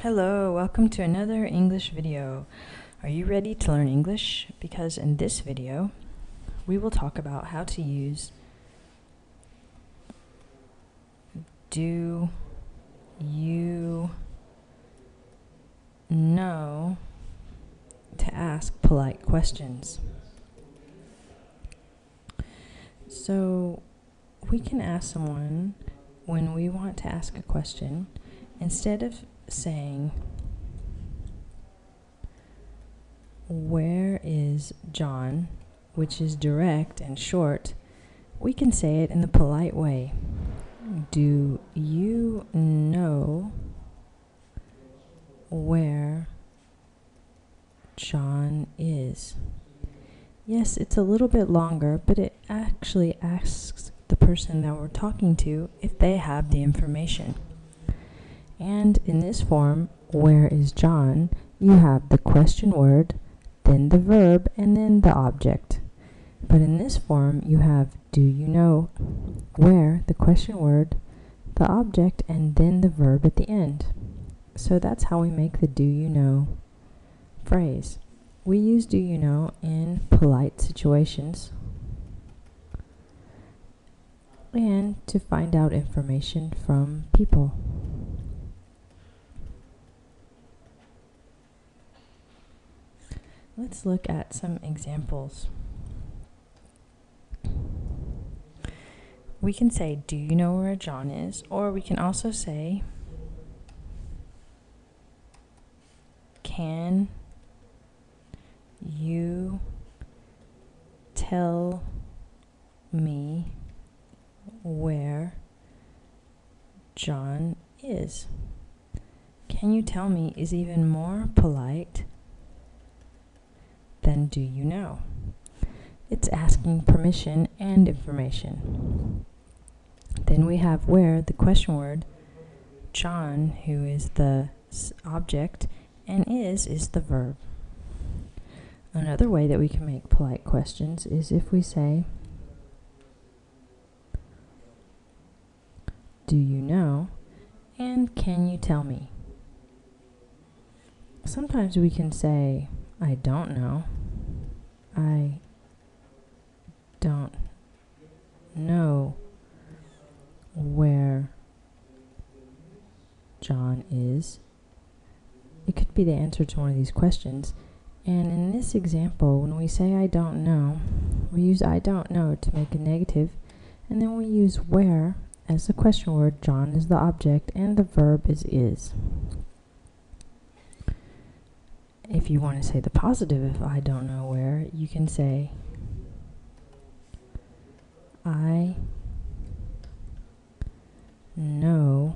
Hello, welcome to another English video. Are you ready to learn English? Because in this video, we will talk about how to use do you know to ask polite questions. So we can ask someone when we want to ask a question, instead of saying, "Where is John?" which is direct and short, we can say it in the polite way. Do you know where John is? Yes, it's a little bit longer, but it actually asks the person that we're talking to if they have the information. And in this form, where is John, you have the question word, then the verb, and then the object. But in this form, you have do you know, where, the question word, the object, and then the verb at the end. So that's how we make the do you know phrase. We use do you know in polite situations and to find out information from people. Let's look at some examples. We can say, do you know where John is? Or we can also say, can you tell me where John is? Can you tell me is even more polite than do you know. It's asking permission and information. Then we have where, the question word, John, who is the object, and is the verb. Another way that we can make polite questions is if we say, do you know, and can you tell me? Sometimes we can say, I don't know. I don't know where John is. It could be the answer to one of these questions. And in this example, when we say I don't know, we use I don't know to make a negative, and then we use where as the question word, John is the object, and the verb is. If you want to say the positive of I don't know where, you can say, I know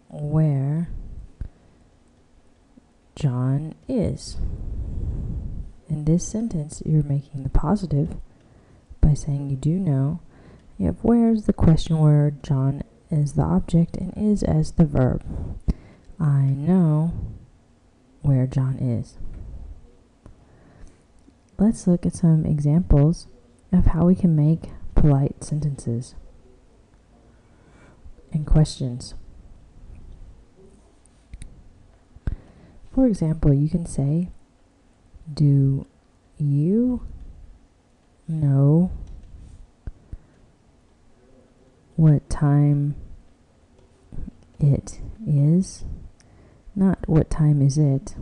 where John is. In this sentence, you're making the positive by saying you do know. You have where as the question word, John is the object, and is as the verb. I know where John is. Let's look at some examples of how we can make polite sentences and questions. For example, you can say, do you know what time it is? Not what time is it.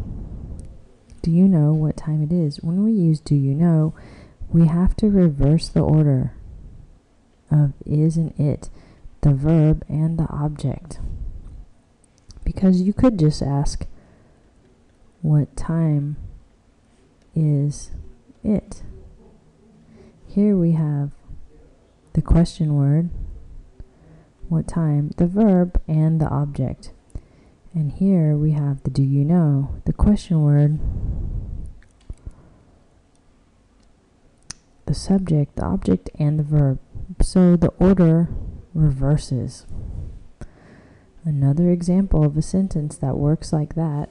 Do you know what time it is? When we use do you know, we have to reverse the order of is and it, the verb and the object. Because you could just ask, what time is it? Here we have the question word, what time, the verb, and the object. And here we have the do you know, the question word, the subject, the object, and the verb. So the order reverses. Another example of a sentence that works like that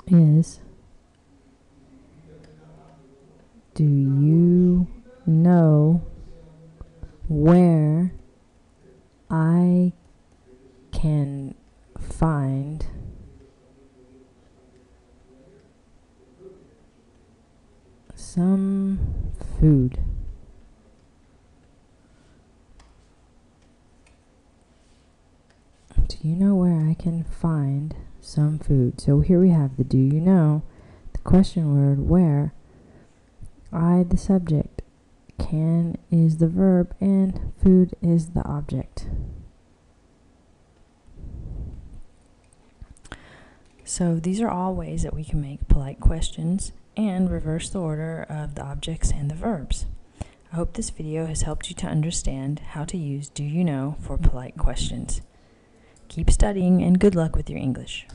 is, do you know where I can find some food. Do you know where I can find some food? So here we have the do you know, the question word where, I the subject, can is the verb, and food is the object. So these are all ways that we can make polite questions and reverse the order of the objects and the verbs. I hope this video has helped you to understand how to use do you know for polite questions. Keep studying and good luck with your English.